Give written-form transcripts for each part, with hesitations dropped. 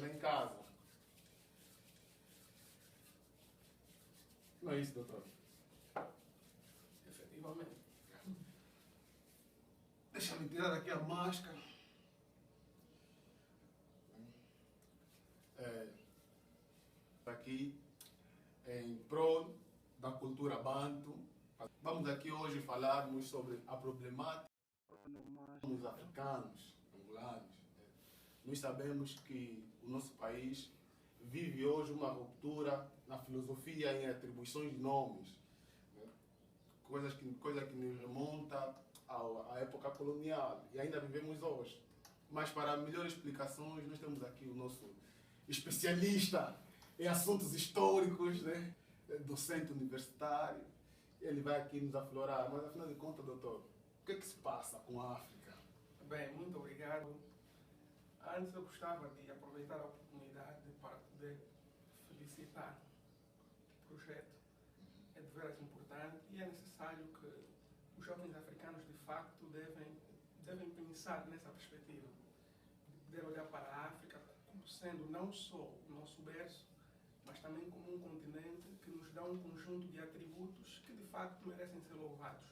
lá em casa. Não é isso, doutor? Efetivamente. Deixa-me tirar aqui a máscara. Aqui em prol da cultura banto. Vamos aqui hoje falarmos sobre a problemática dos africanos, angolanos. Nós sabemos que o nosso país vive hoje uma ruptura na filosofia e em atribuições de nomes. Coisa que nos remonta à época colonial e ainda vivemos hoje. Mas para melhores explicações, nós temos aqui o nosso especialista em assuntos históricos, né? Docente universitário. Ele vai aqui nos aflorar, mas afinal de contas, doutor, o que é que se passa com a África? Bem, muito obrigado. Antes eu gostava de aproveitar a oportunidade para poder felicitar o projeto. É de veras importante e é necessário que os jovens africanos de facto devem pensar nessa perspectiva, de poder olhar para a África como sendo não só o nosso berço, mas também como um continente que nos dá um conjunto de atributos que de facto merecem ser louvados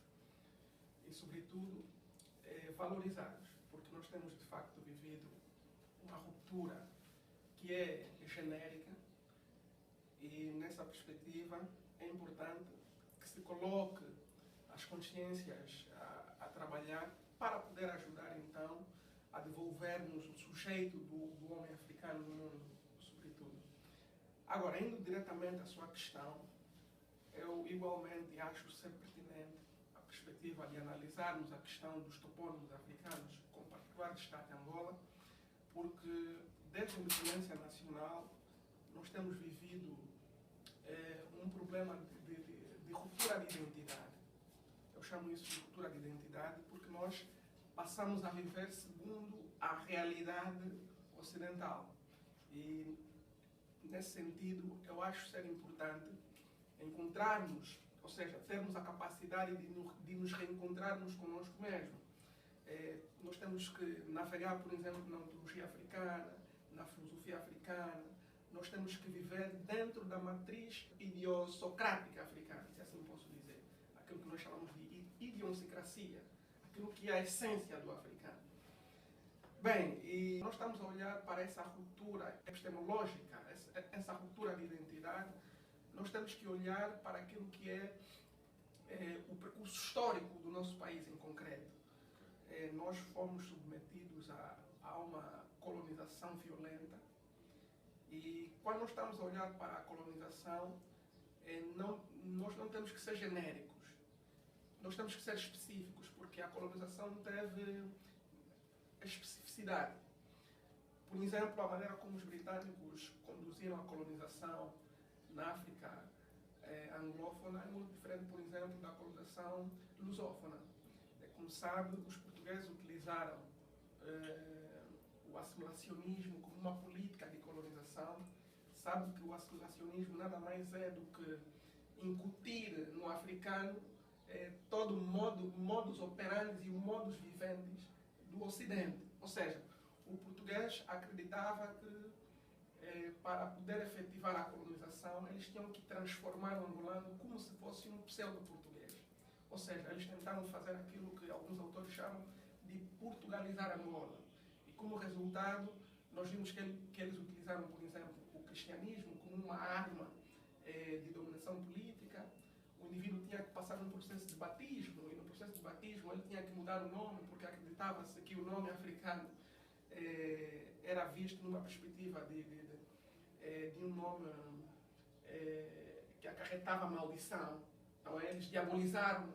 e, sobretudo, valorizados, porque nós temos de facto vivido uma ruptura que é genérica e, nessa perspectiva, é importante que se coloque as consciências a trabalhar para poder ajudar, então, a devolvermos o sujeito do homem africano no mundo, sobretudo. Agora, indo diretamente à sua questão, eu igualmente acho ser pertinente a perspectiva de analisarmos a questão dos topónimos africanos, com particular destaque Angola, porque desde a independência nacional nós temos vivido um problema de ruptura de identidade. Eu chamo isso de ruptura de identidade porque nós passamos a viver segundo a realidade ocidental. E, nesse sentido, eu acho ser importante encontrarmos, ou seja, termos a capacidade de nos reencontrarmos conosco mesmo. Nós temos que navegar, por exemplo, na ontologia africana, na filosofia africana. Nós temos que viver dentro da matriz idiosocrática africana, se assim posso dizer. Aquilo que nós chamamos de idiosincrasia, aquilo que é a essência do africano. Bem, e nós estamos a olhar para essa ruptura epistemológica, essa ruptura de identidade. Nós temos que olhar para aquilo que é o percurso histórico do nosso país em concreto. Nós fomos submetidos a uma colonização violenta e, quando nós estamos a olhar para a colonização, nós não temos que ser genéricos, nós temos que ser específicos, porque a colonização teve especificidade. Por exemplo, a maneira como os britânicos conduziram a colonização na África anglófona é muito diferente, por exemplo, da colonização lusófona. Como sabe, os portugueses utilizaram o assimilacionismo como uma política de colonização. Sabe que o assimilacionismo nada mais é do que incutir no africano todo o modus operandi e o modus vivendi do Ocidente. Ou seja, o português acreditava que para poder efetivar a colonização eles tinham que transformar o angolano como se fosse um pseudo-português. Ou seja, eles tentaram fazer aquilo que alguns autores chamam de portugalizar Angola. E como resultado, nós vimos que eles utilizaram, por exemplo, o cristianismo como uma arma de dominação política. O indivíduo tinha que passar um processo de batismo, e no processo de batismo ele tinha que mudar o nome, porque acreditava-se que o nome africano era visto numa perspectiva de um nome que acarretava maldição. Então eles diabolizaram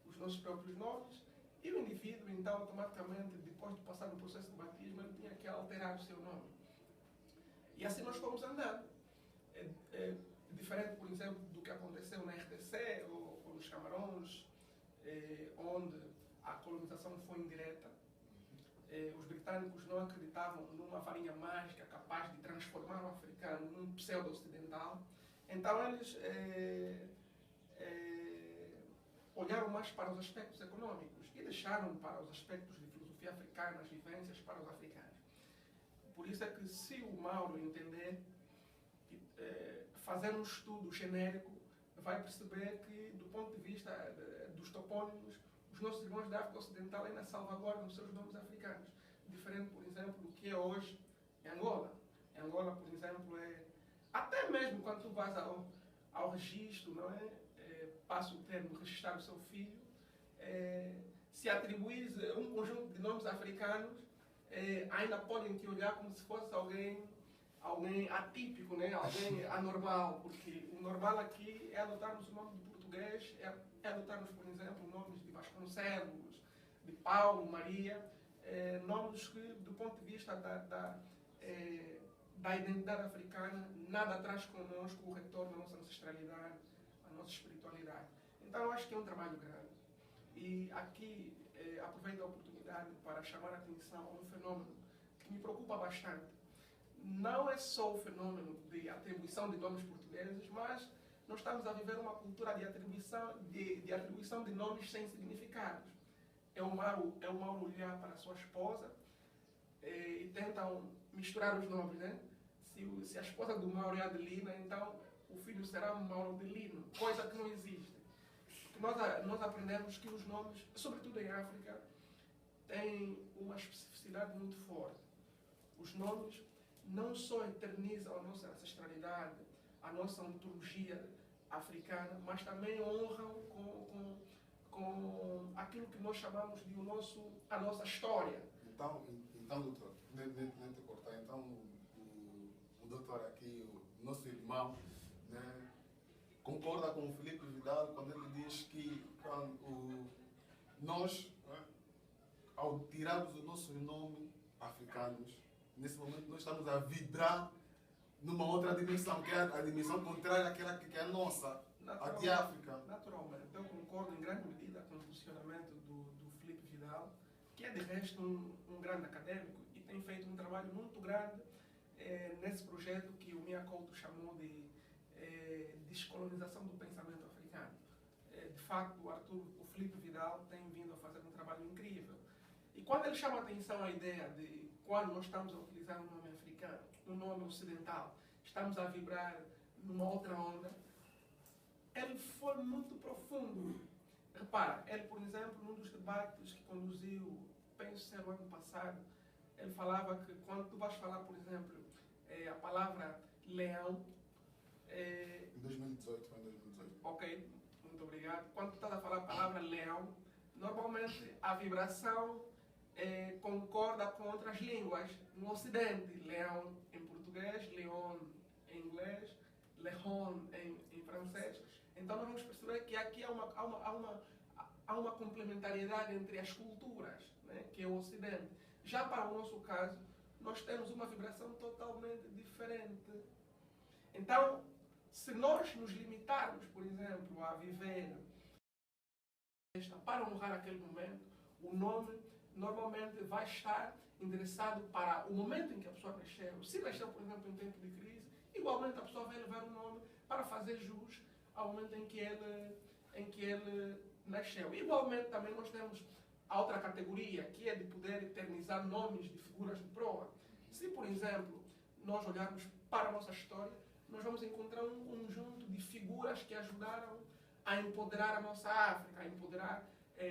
os nossos próprios nomes e o indivíduo, então, automaticamente, depois de passar no processo de batismo, ele tinha que alterar o seu nome. E assim nós fomos andando. Diferente, por exemplo, do que aconteceu na RDC ou nos Camarões, onde a colonização foi indireta. Os britânicos não acreditavam numa varinha mágica capaz de transformar o africano num pseudo-ocidental. Então eles olharam mais para os aspectos econômicos e deixaram para os aspectos de filosofia africana, as vivências para os africanos. Por isso é que se o Mauro entender, fazer um estudo genérico, vai perceber que, do ponto de vista dos topónimos, os nossos irmãos da África Ocidental ainda salvaguardam os seus nomes africanos. Diferente, por exemplo, do que é hoje em Angola. Em Angola, por exemplo, até mesmo quando tu vais ao registro, não é? Passa o termo registrar o seu filho, se atribuir um conjunto de nomes africanos, ainda podem te olhar como se fosse alguém atípico, né? Alguém anormal, porque o normal aqui é adotarmos o nome de português, é adotarmos, por exemplo, nomes de Vasconcelos, de Paulo, Maria, nomes que, do ponto de vista da identidade africana, nada traz connosco o retorno à nossa ancestralidade, à nossa espiritualidade. Então, eu acho que é um trabalho grande. E aqui, aproveito a oportunidade para chamar a atenção a um fenômeno que me preocupa bastante. Não é só o fenômeno de atribuição de nomes portugueses, mas nós estamos a viver uma cultura de atribuição de nomes sem significados. É o Mauro olhar para a sua esposa e tentam misturar os nomes, né? Se a esposa do Mauro é Adelina, então o filho será Mauro Adelino, coisa que não existe. Nós aprendemos que os nomes, sobretudo em África, têm uma especificidade muito forte. Os nomes não só eternizam a nossa ancestralidade, a nossa ontologia africana, mas também honram com aquilo que nós chamamos de a nossa história. Então doutor, nem te cortar, então o doutor aqui, o nosso irmão, né, concorda com o Filipe Vidal quando ele diz que nós, né, ao tirarmos o nosso nome africanos, nesse momento nós estamos a vibrar numa outra dimensão, que é a dimensão contrária àquela que é a nossa, a de África. Naturalmente, eu concordo em grande medida com o posicionamento do Filipe Vidal, que é de resto um grande acadêmico e tem feito um trabalho muito grande nesse projeto que o Mia Couto chamou de descolonização do pensamento africano. De facto, o Filipe Vidal tem vindo a fazer um trabalho incrível. E quando ele chama a atenção à ideia de quando nós estamos a utilizar um nome africano, um nome ocidental, estamos a vibrar numa outra onda, ele foi muito profundo. Repara, ele, por exemplo, num dos debates que conduziu, penso ser o ano passado, ele falava que quando tu vais falar, por exemplo, a palavra leão... Em 2018, foi em 2018. Ok, muito obrigado. Quando tu estás a falar a palavra leão, normalmente a vibração concorda com outras línguas. No Ocidente, leão em português, leão em inglês, leon em francês. Então nós vamos perceber que aqui há uma complementariedade entre as culturas, né, que é o Ocidente. Já para o nosso caso, nós temos uma vibração totalmente diferente. Então, se nós nos limitarmos, por exemplo, a viver para honrar aquele momento, o nome normalmente vai estar endereçado para o momento em que a pessoa nasceu. Se nasceu, por exemplo, em tempo de crise, igualmente a pessoa vai levar o nome para fazer jus ao momento em que ele nasceu. Igualmente também nós temos a outra categoria, que é de poder eternizar nomes de figuras de proa. Se, por exemplo, nós olharmos para a nossa história, nós vamos encontrar um conjunto de figuras que ajudaram a empoderar a nossa África, a empoderar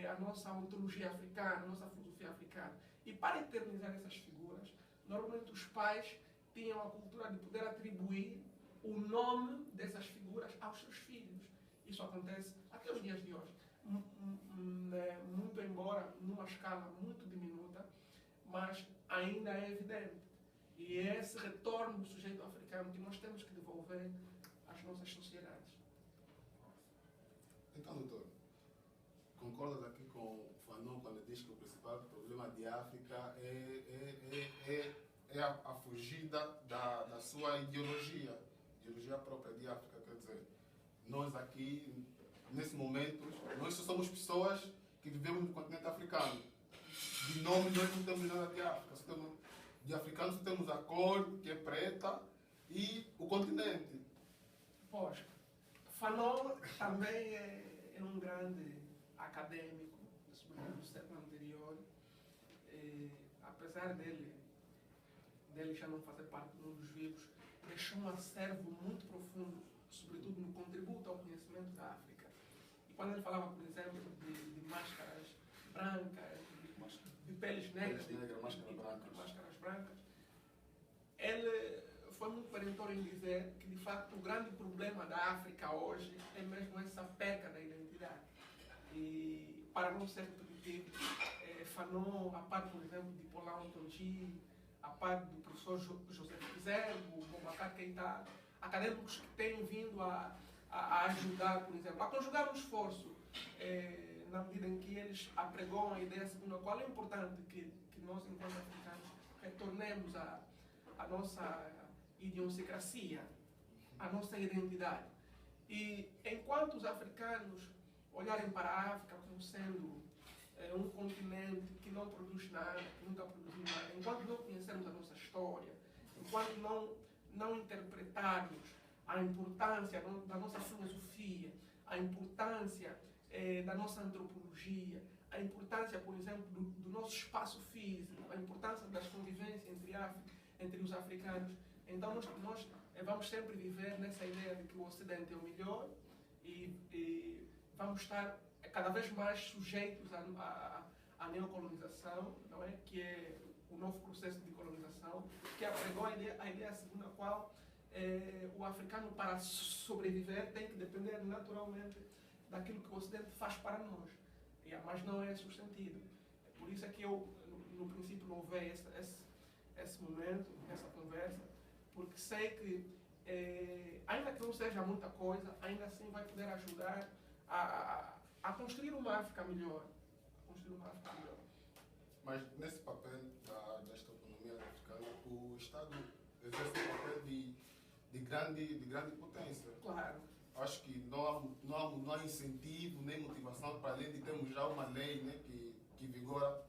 a nossa ontologia africana, a nossa filosofia africana. E para eternizar essas figuras, normalmente os pais tinham a cultura de poder atribuir o nome dessas figuras aos seus filhos. Isso acontece até os dias de hoje. Muito embora numa escala muito diminuta, mas ainda é evidente. E é esse retorno do sujeito africano que nós temos que devolver às nossas sociedades. Então, doutor, concordas aqui com o Fanon quando diz que o principal problema de África é a fugida da sua ideologia própria de África? Quer dizer, nós aqui, nesse momento, nós só somos pessoas que vivemos no continente africano. De nome, nós não temos nada de África. De africanos temos a cor, que é preta, e o continente. Pois, Fanon também é um grande acadêmico, sobretudo do século anterior. Apesar dele dele já não fazer parte do mundo dos vivos, deixou um acervo muito profundo, sobretudo no contributo ao conhecimento da África. E quando ele falava, por exemplo, de máscaras brancas, de peles negras, máscaras brancas, ele foi muito perentório em dizer que, de facto, o grande problema da África hoje é mesmo essa perca da identidade. E, para não ser repetitivo, Fanon, a parte, por exemplo, de Paulão Tongi, a parte do professor José Fizerbo, Boubacar Keita, acadêmicos que têm vindo a ajudar, por exemplo, a conjugar um esforço na medida em que eles apregoam a ideia segundo a qual é importante que nós, enquanto africanos, retornemos a nossa idiosincrasia, a nossa identidade. E enquanto os africanos olharem para a África como sendo um continente que não produz nada, que nunca produziu nada, enquanto não conhecermos a nossa história, enquanto não interpretarmos a importância da nossa filosofia, a importância da nossa antropologia, a importância, por exemplo, do nosso espaço físico, a importância das convivências entre os africanos, então nós vamos sempre viver nessa ideia de que o Ocidente é o melhor e vamos estar cada vez mais sujeitos à neocolonização, não é? Que é o novo processo de colonização, que apregou a ideia segundo a qual o africano, para sobreviver, tem que depender naturalmente daquilo que o Ocidente faz para nós. Mas não é esse o sentido. Por isso é que eu, no princípio, louvei esse momento, essa conversa, porque sei que, ainda que não seja muita coisa, ainda assim vai poder ajudar a construir uma África melhor. Mas nesse papel desta autonomia africana, o Estado exerce um papel de grande potência. Claro. Acho que não há incentivo nem motivação, para além de termos já uma lei, né, que vigora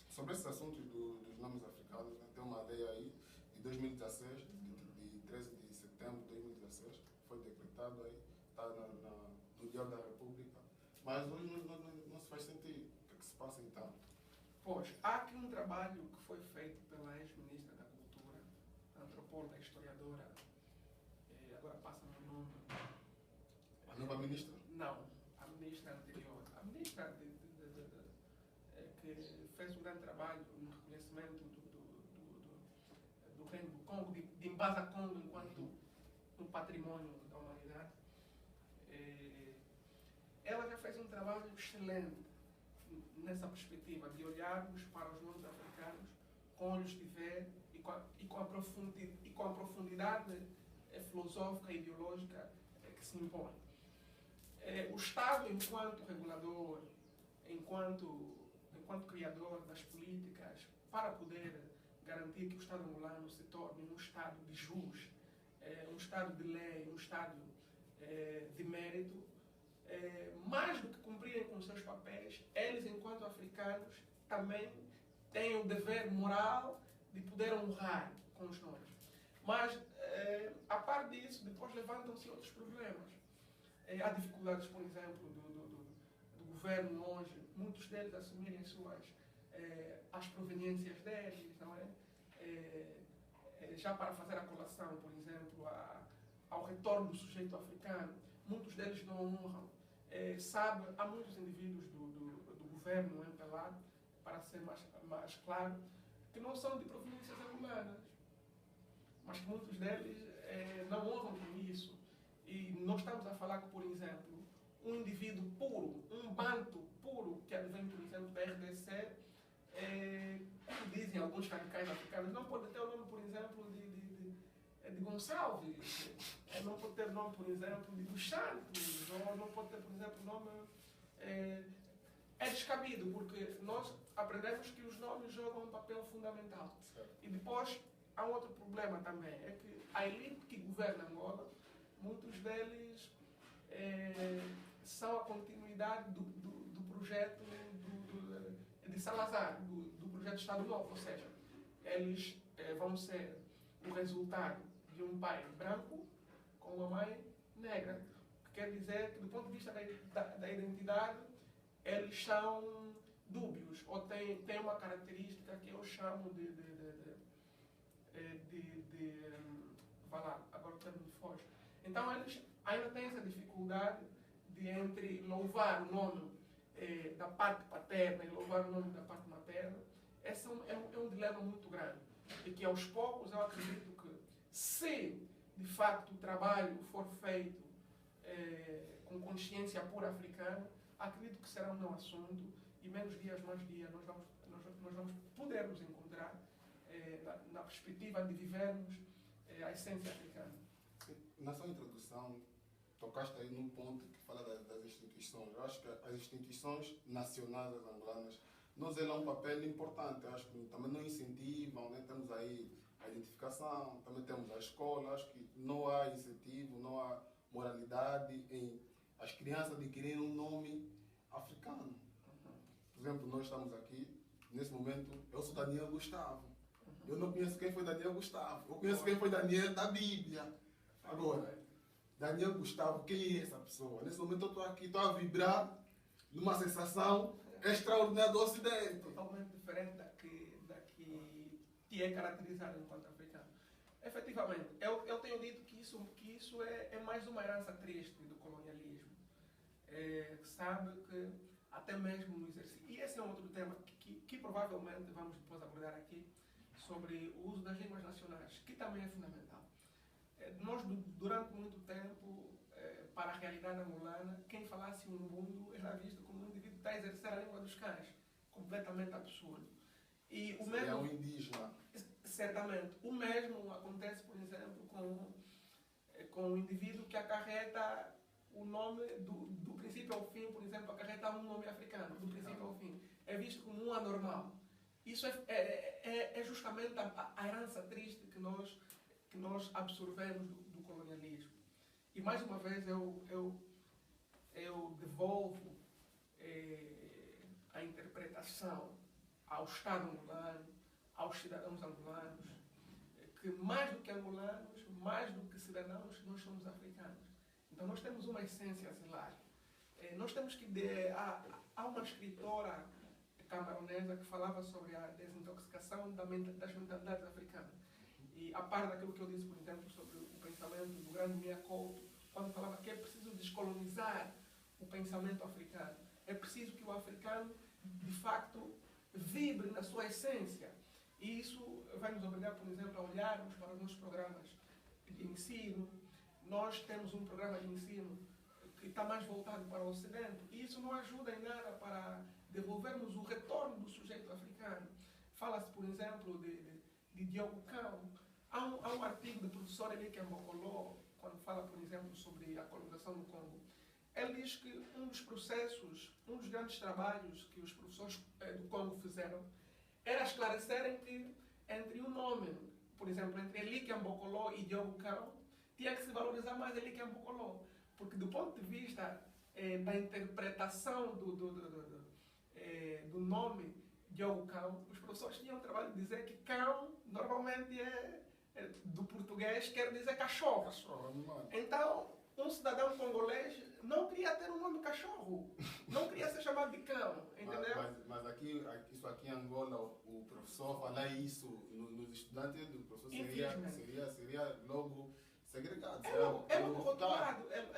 sobre esses assuntos dos nomes africanos. Né? Tem uma lei aí de 2016, de 13 de setembro de 2016, foi decretado aí, está no Diário da República. Mas hoje não se faz sentido. O que se passa então? Pois, há aqui um trabalho que foi feito pela ex-ministra da Cultura, antropóloga, historiadora, agora passa-me o nome. A nova ministra? Não, a ministra anterior. A ministra que fez um grande trabalho no reconhecimento do reino do Congo, de Mbaza Congo enquanto um património da humanidade. Ela já fez um trabalho excelente nessa perspectiva de olharmos para os nomes africanos com olhos de ver e com a profundidade filosófica e ideológica que se impõe. O Estado, enquanto regulador, enquanto criador das políticas, para poder garantir que o Estado angolano se torne um Estado de jus, um Estado de lei, um Estado de mérito, mais do que cumprirem com os seus papéis, eles, enquanto africanos, também têm o dever moral de poder honrar com os nomes. Mas, a par disso, depois levantam-se outros problemas. Há dificuldades, por exemplo, do governo hoje, muitos deles assumirem as proveniências deles, não é? Já para fazer a colação, por exemplo, ao retorno do sujeito africano, muitos deles não honram. Há muitos indivíduos do governo empelado, para ser mais claro, que não são de proveniências angolanas, mas que muitos deles não honram com isso. E nós estamos a falar que, por exemplo, um indivíduo puro, um banto puro, que advém, por exemplo, da RDC, como dizem alguns radicais africanos, não pode ter o nome, por exemplo, de Gonçalves, não pode ter o nome, por exemplo, de dos Santos, ou não pode ter, por exemplo, o nome... É descabido, porque nós aprendemos que os nomes jogam um papel fundamental. E depois, há um outro problema também, é que a elite que governa Angola, muitos deles são a continuidade do projeto de Salazar, do projeto Estado Novo, ou seja, eles vão ser o resultado de um pai branco com uma mãe negra. O que quer dizer que, do ponto de vista da identidade, eles são dúbios, ou têm uma característica que eu chamo vá lá, agora o termo me foge. Então eles ainda têm essa dificuldade de entre louvar o nome da parte paterna e louvar o nome da parte materna. Esse é um dilema muito grande. E que aos poucos eu acredito que, se de facto o trabalho for feito com consciência pura africana, acredito que será um não assunto e menos dias, mais dias, nós vamos poder nos encontrar na perspectiva de vivermos a essência africana. Na sua introdução, tocaste aí num ponto que fala das instituições. Eu acho que as instituições nacionais angolanas não zelam um papel importante. Eu acho que também não incentivam, né? Temos aí a identificação, também temos a escola. Acho que não há incentivo, não há moralidade em as crianças adquirirem um nome africano. Por exemplo, nós estamos aqui, nesse momento, eu sou Daniel Gustavo. Eu não conheço quem foi Daniel Gustavo. Eu conheço quem foi Daniel da Bíblia. Agora, Daniel Gustavo, quem é essa pessoa? Nesse momento eu estou aqui, estou a vibrar numa sensação extraordinária do Ocidente. Totalmente diferente da que te é caracterizado enquanto africano. Efetivamente, eu tenho dito que isso é mais uma herança triste do colonialismo. Sabe que até mesmo no exercício... E esse é um outro tema que provavelmente vamos depois abordar aqui, sobre o uso das línguas nacionais, que também é fundamental. Nós, durante muito tempo, para a realidade angolana, quem falasse um mundo era visto como um indivíduo que está a exercer a língua dos cães. Completamente absurdo. E o mesmo, é um indígena. Certamente. O mesmo acontece, por exemplo, com o indivíduo que acarreta o nome do princípio ao fim, por exemplo, acarreta um nome africano, do princípio ao fim. É visto como um anormal. Isso é justamente a herança triste que nós absorvemos do colonialismo. E mais uma vez eu devolvo a interpretação ao Estado angolano, aos cidadãos angolanos, que mais do que angolanos, mais do que cidadãos, nós somos africanos. Então nós temos uma essência a zelar. Nós temos que... Há uma escritora camaronesa que falava sobre a desintoxicação das mentalidades africanas. E a par daquilo que eu disse, por exemplo, sobre o pensamento do grande Mia Couto, quando falava que é preciso descolonizar o pensamento africano. É preciso que o africano, de facto, vibre na sua essência. E isso vai nos obrigar, por exemplo, a olharmos para os nossos programas de ensino. Nós temos um programa de ensino que está mais voltado para o Ocidente. E isso não ajuda em nada para devolvermos o retorno do sujeito africano. Fala-se, por exemplo, de Diogo Cão. Há um artigo do professor Elique Mbokolô, quando fala, por exemplo, sobre a colonização do Congo. Ele diz que um dos processos, um dos grandes trabalhos que os professores do Congo fizeram era esclarecerem que entre um nome, por exemplo, entre Elique Mbokolô e Diogo Cão, tinha que se valorizar mais Elique Mbokolô. Porque do ponto de vista da interpretação do nome Diogo Cão, os professores tinham o trabalho de dizer que cão normalmente do português quer dizer cachorro. Então, um cidadão congolês não queria ter o nome cachorro, não queria ser chamado de cão, entendeu? Mas isso aqui em Angola, o professor falar isso nos estudantes do professor seria logo segregado. É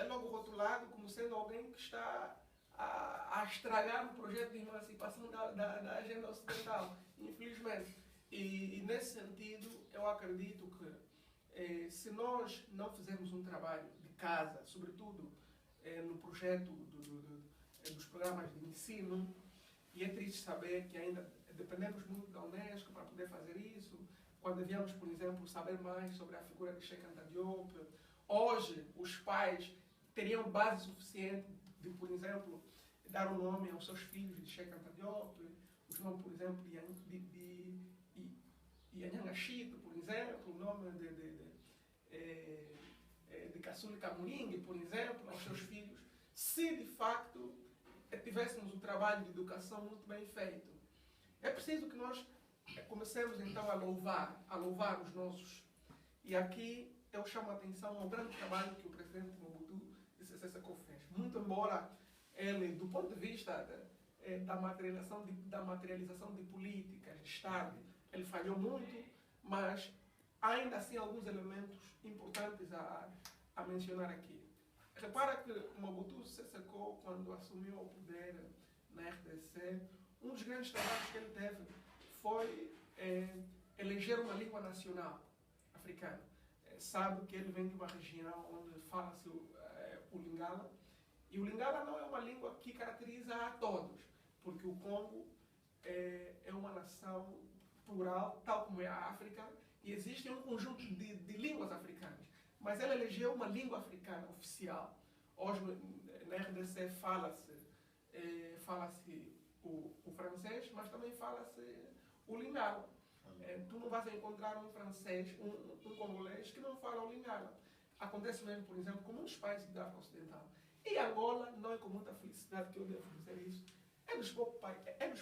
logo rotulado como sendo alguém que está a estragar o projeto de emancipação da agenda ocidental, infelizmente. E nesse sentido, eu acredito que se nós não fizermos um trabalho de casa, sobretudo no projeto dos programas de ensino, e é triste saber que ainda dependemos muito da Unesco para poder fazer isso, quando devíamos, por exemplo, saber mais sobre a figura de Cheikh Anta Diop. Hoje, os pais teriam base suficiente de, por exemplo, dar o nome aos seus filhos de Cheikh Anta Diop, os nomes, por exemplo, de Anyanga Chito, por exemplo, o nome de Kassuli Kamuringue, por exemplo, aos seus filhos, se de facto tivéssemos um trabalho de educação muito bem feito. É preciso que nós comecemos então a louvar os nossos. E aqui eu chamo a atenção ao grande trabalho que o presidente Mobutu Sese Seko fez. Muito embora ele, do ponto de vista da materialização de políticas de Estado, ele falhou muito, mas há ainda assim alguns elementos importantes a mencionar aqui. Repara que Mobutu Sese Seko, quando assumiu o poder na RDC, um dos grandes trabalhos que ele teve foi eleger uma língua nacional africana. Sabe que ele vem de uma região onde fala-se o Lingala, e o Lingala não é uma língua que caracteriza a todos, porque o Congo é uma nação plural, tal como é a África, e existe um conjunto de línguas africanas. Mas ele elegeu uma língua africana oficial. Hoje, na RDC, fala-se o francês, mas também fala-se o Lingala. Tu não vais encontrar um francês, um congolês que não fala o Lingala. Acontece mesmo, por exemplo, com muitos países da África Ocidental. E Angola, não é com muita felicidade que eu devo dizer isso, é dos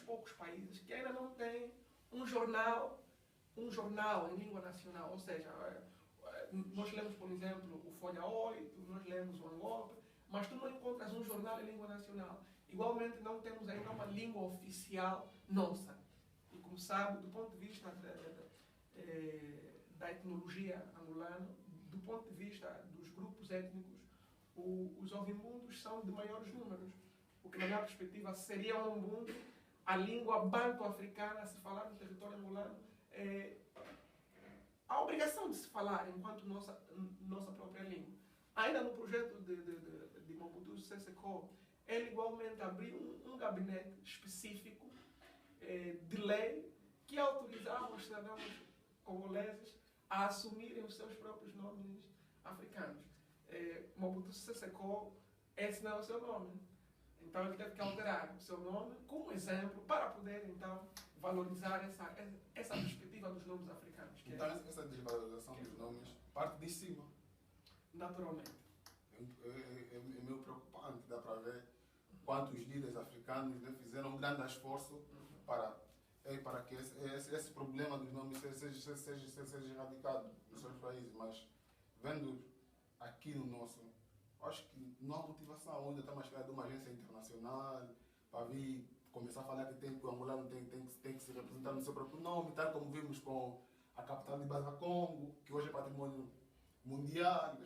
poucos países que ainda não tem um jornal em língua nacional. Ou seja, nós lemos, por exemplo, o Folha 8, nós lemos o Angola, mas tu não encontras um jornal em língua nacional. Igualmente, não temos ainda uma língua oficial nossa. E como sabe, do ponto de vista da etnologia angolana, do ponto de vista dos grupos étnicos, os ovimbundos são de maiores números. O que, na minha perspectiva, seria um mundo, a língua banto-africana a se falar no território angolano, a obrigação de se falar enquanto nossa própria língua. Ainda no projeto de Mobutu Sese Seko, ele igualmente abriu um gabinete específico de lei que autorizava os cidadãos congoleses a assumirem os seus próprios nomes africanos. Mobutu Sese Seko, esse não é o seu nome. Então ele teve que alterar o seu nome como exemplo para poder, então, valorizar essa perspectiva dos nomes africanos. Então essa desvalorização dos nomes parte de cima. Naturalmente. É meio preocupante, dá para ver quantos líderes africanos, né, fizeram um grande esforço para que esse problema dos nomes seja erradicado nos seus países, mas vendo aqui no nosso, acho que não há motivação, ainda está mais perto de uma agência internacional para vir começar a falar que o angolano tem que se representar no seu próprio nome, tal como vimos com a capital de Baza Congo, que hoje é patrimônio mundial.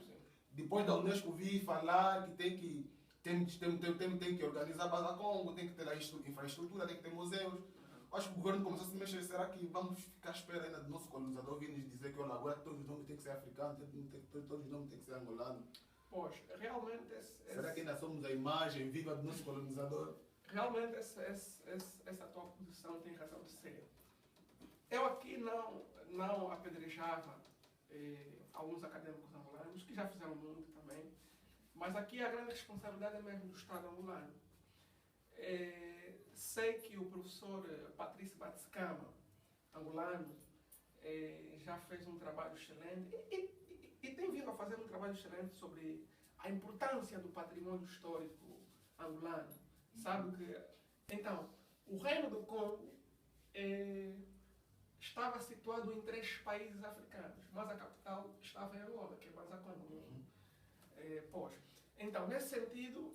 Depois da Unesco vir falar que tem que organizar Baza Congo, tem que ter a infraestrutura, tem que ter museus. Acho que o governo começou a se mexer. Será que vamos ficar à espera ainda do nosso colonizador vir nos dizer que olha, agora todos os nomes têm que ser africanos, todos os nomes têm que ser angolanos? Pois, realmente... Será que ainda somos a imagem viva do nosso colonizador? Realmente essa tua posição tem razão de ser. Eu aqui não apedrejava alguns acadêmicos angolanos, que já fizeram muito também, mas aqui a grande responsabilidade é mesmo do Estado angolano. Sei que o professor Patrício Batscama, angolano, já fez um trabalho excelente e tem vindo a fazer um trabalho excelente sobre a importância do patrimônio histórico angolano. Sabe que, então, o Reino do Congo estava situado em 3 países africanos, mas a capital estava em Angola, que é Baza Congo. Então, nesse sentido,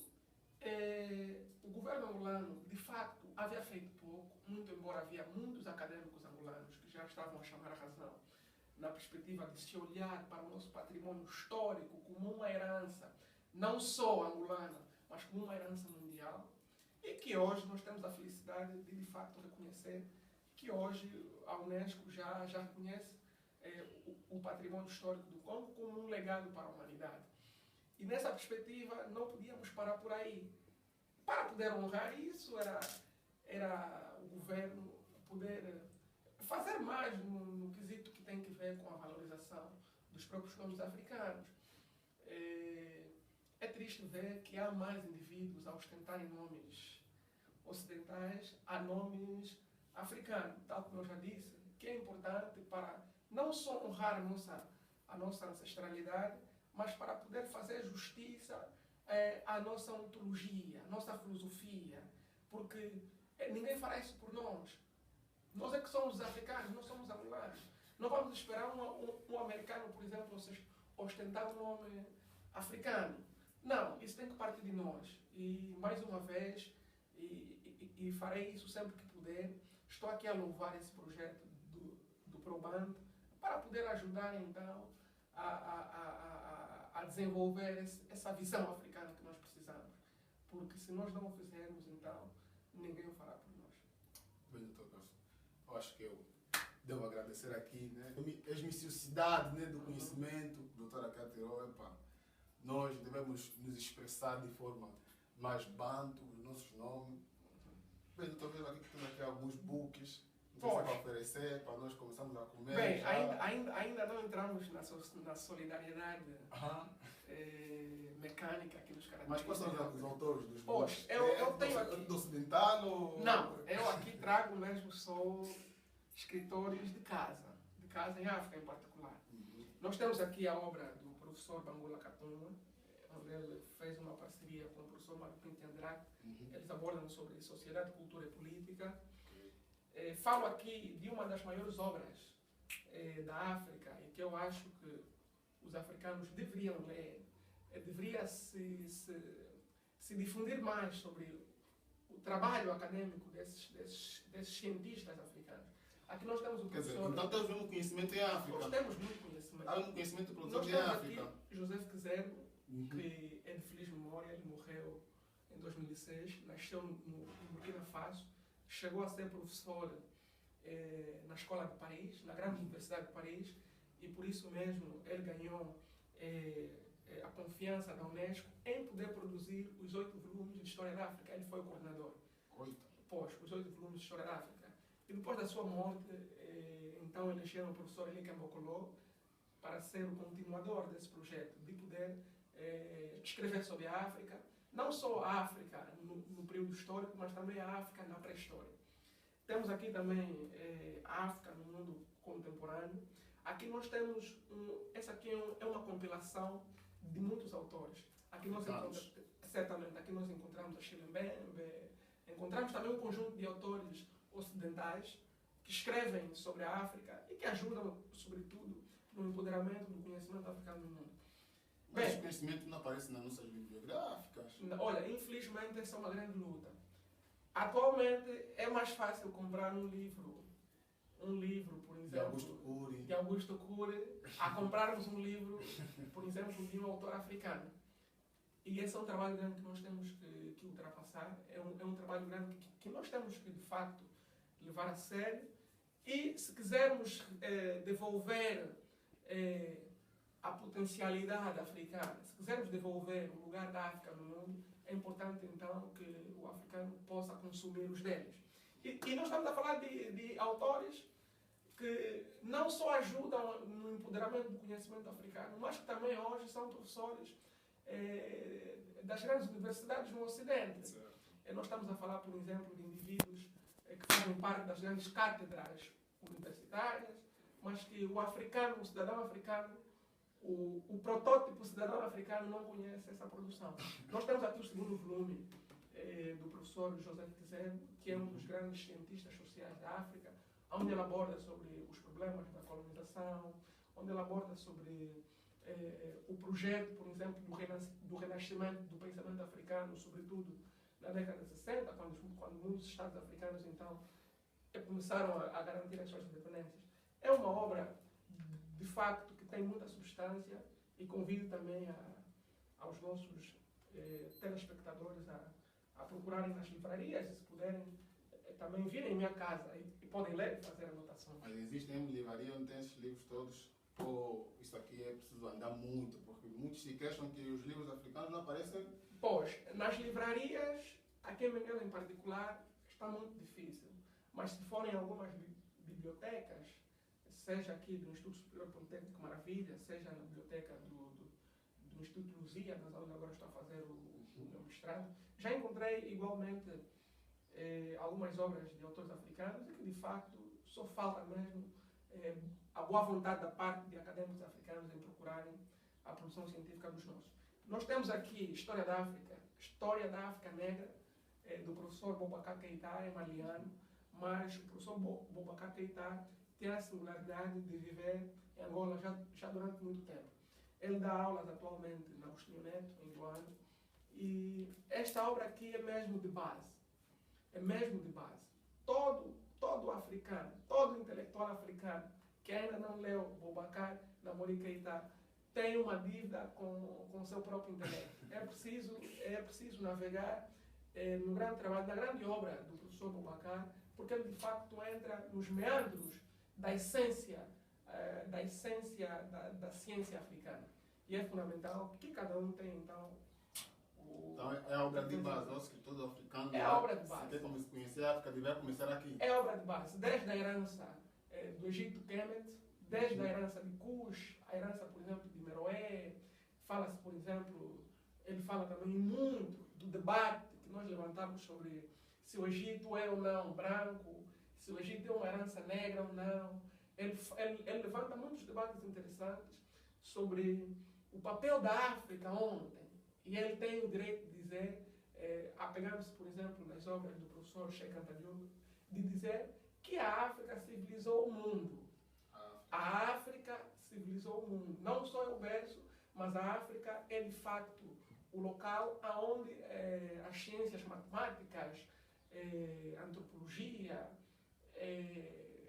o governo angolano, de facto, havia feito pouco, muito embora havia muitos acadêmicos angolanos que já estavam a chamar a razão na perspectiva de se olhar para o nosso patrimônio histórico como uma herança, não só angolana, mas como uma herança mundial, e que hoje nós temos a felicidade de facto, reconhecer que hoje a Unesco já reconhece o patrimônio histórico do Congo como um legado para a humanidade. E nessa perspectiva não podíamos parar por aí. Para poder honrar isso, era o governo poder fazer mais no quesito que tem que ver com a valorização dos próprios nomes africanos. É triste ver que há mais indivíduos a ostentarem nomes ocidentais a nomes africanos, tal como eu já disse, que é importante para não só honrar a nossa ancestralidade, mas para poder fazer justiça à nossa ontologia, à nossa filosofia, porque ninguém fará isso por nós. Nós é que somos africanos, nós somos angolanos. Não vamos esperar um americano, por exemplo, ostentar um nome africano. Não, isso tem que partir de nós. E, mais uma vez, e farei isso sempre que puder, estou aqui a louvar esse projeto do ProBanto para poder ajudar então a desenvolver essa visão africana que nós precisamos. Porque se nós não o fizermos, então ninguém o fará por nós. Bem, doutor Carlos, eu acho que eu devo agradecer aqui, né? A esmiuçidade, né, do conhecimento, doutora Cateró, nós devemos nos expressar de forma mais banto, os nossos nomes. Bem, estou vendo aqui que temos aqui alguns books, não sei se para oferecer, para nós começarmos a comer. Bem, ainda não entramos na solidariedade mecânica aqui nos caracteres. Mas quais são os autores dos Pois, books? eu tenho aqui... do ocidental ou... Não, eu aqui trago mesmo só escritores de casa em África em particular. Nós temos aqui a obra do professor Bangula Katumwa, onde ele fez uma parceria com o professor Mário Pinto Andrade. Eles abordam sobre sociedade, cultura e política. Falo aqui de uma das maiores obras da África e que eu acho que os africanos deveriam ler. Deveria se difundir mais sobre o trabalho acadêmico desses cientistas africanos. Aqui nós temos o professor... Então temos mesmo conhecimento em África. Nós temos muito conhecimento. Há um conhecimento de produção nós em temos África. Aqui José Kizerbo, que é de feliz memória, ele morreu em 2006, nasceu no Burkina Faso, chegou a ser professor na Escola de Paris, na Grande Universidade de Paris, e por isso mesmo ele ganhou a confiança da Unesco em poder produzir os 8 volumes de História da África. Ele foi o coordenador. 8? Pois, os 8 volumes de História da África. E depois da sua morte, então elegeram o professor Elike Mbokolô para ser o continuador desse projeto, de poder escrever sobre a África, não só a África no período histórico, mas também a África na pré-história. Temos aqui também a África no mundo contemporâneo. Aqui nós temos, essa aqui é uma compilação de muitos autores. Aqui nós encontramos, certamente, aqui nós encontramos a Chilembembe, encontramos também um conjunto de autores ocidentais que escrevem sobre a África e que ajudam, sobretudo, no empoderamento do conhecimento africano no mundo. Mas esse conhecimento não aparece nas nossas bibliográficas. Olha, infelizmente essa é uma grande luta. Atualmente é mais fácil comprar um livro, por exemplo, de Augusto Cury, a comprarmos um livro, por exemplo, de um autor africano. E esse é um trabalho grande que nós temos que ultrapassar, é um trabalho grande que nós temos que, de facto, levar a sério. E se quisermos devolver a potencialidade africana, se quisermos devolver o lugar da África no mundo, é importante então que o africano possa consumir os deles. E nós estamos a falar de autores que não só ajudam no empoderamento do conhecimento africano, mas que também hoje são professores das grandes universidades no Ocidente. Nós estamos a falar, por exemplo, de indivíduos que fazem parte das grandes cátedras universitárias, mas que o africano, o cidadão africano, o protótipo cidadão africano não conhece essa produção. Nós temos aqui o segundo volume do professor José Kizerbo, que é um dos grandes cientistas sociais da África, onde ele aborda sobre os problemas da colonização, onde ele aborda sobre o projeto, por exemplo, do renascimento do pensamento africano, sobretudo na década de 60, quando muitos estados africanos, então, começaram a garantir as suas independências. É uma obra, de facto, que tem muita substância e convido também aos nossos telespectadores a procurarem nas livrarias, e se puderem, também virem em minha casa e podem ler e fazer anotações. Mas existem livrarias onde tem esses livros todos? Ou isso aqui é preciso andar muito? Porque muitos se queixam que os livros africanos não aparecem. Pois, nas livrarias, aqui em Benguela em particular, está muito difícil. Mas se forem algumas bibliotecas, seja aqui do Instituto Superior Politécnico Maravilha, seja na biblioteca do Instituto Luzia, onde agora estou a fazer o meu mestrado, já encontrei igualmente algumas obras de autores africanos e que de facto só falta mesmo a boa vontade da parte de académicos africanos em procurarem a produção científica dos nossos. Nós temos aqui História da África Negra, do professor Boubacar Keita, é maliano, mas o professor Boubacar Keita tem a singularidade de viver em Angola já durante muito tempo. Ele dá aulas atualmente na Agostinho Neto, em Luanda, e esta obra aqui é mesmo de base. É mesmo de base. Todo africano, todo intelectual africano que ainda não leu Boubacar Namory Keïta tem uma dívida com o seu próprio intelecto. É preciso navegar no grande trabalho, na grande obra do professor Boubacar, porque ele de facto entra nos meandros da essência da ciência africana. E é fundamental que cada um tenha, então, então é a obra de base. O escritor africano, é a obra de base. Se quer conhecer a África, deve começar aqui. É a obra de base, desde a herança do Egito Kemet, desde a herança de Cush, a herança, por exemplo, de Meroé. Fala-se, por exemplo, ele fala também muito do debate que nós levantamos sobre se o Egito é ou não branco, se o Egito é uma herança negra ou não. Ele levanta muitos debates interessantes sobre o papel da África ontem. E ele tem o direito de dizer, apegando-se, por exemplo, nas obras do professor Cheikh Anta Diop, de dizer que a África civilizou o mundo. A África civilizou o mundo. Não só é o verso, mas a África é, de facto, o local onde as ciências matemáticas, antropologia,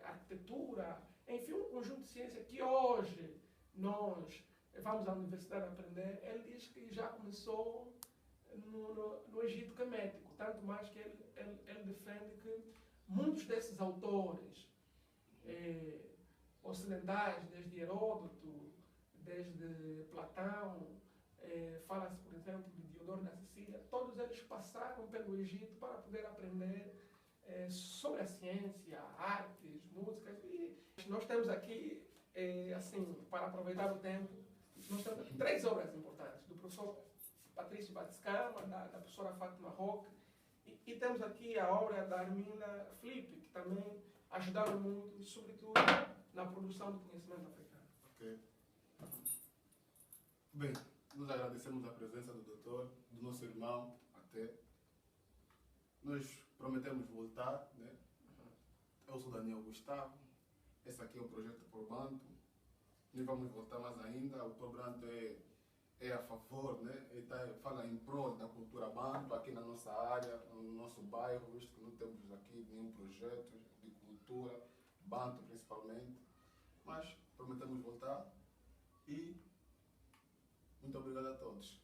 arquitetura, enfim, um conjunto de ciências que hoje nós vamos à universidade aprender, ele diz que já começou no Egito Kemético, tanto mais que ele defende que muitos desses autores ocidentais, desde Heródoto, desde Platão, fala-se, por exemplo, de Diodoro da Sicília, todos eles passaram pelo Egito para poder aprender sobre a ciência, artes, músicas. E nós temos aqui, assim, para aproveitar o tempo, nós temos aqui 3 obras importantes, do professor Patrício Batiscama, da professora Fátima Roque, e temos aqui a obra da Arminda Felipe, que também ajudaram muito, sobretudo, na produção do conhecimento africano. Ok. Bem, nós agradecemos a presença do doutor, do nosso irmão, até. Nós prometemos voltar, né? Eu sou Daniel Gustavo, esse aqui é o projeto Probanto. Nós vamos voltar mais ainda. O Probanto é a favor, né? Ele fala em prol da cultura banto aqui na nossa área, no nosso bairro, visto que não temos aqui nenhum projeto de cultura, banto principalmente. Mas prometemos voltar e muito obrigado a todos.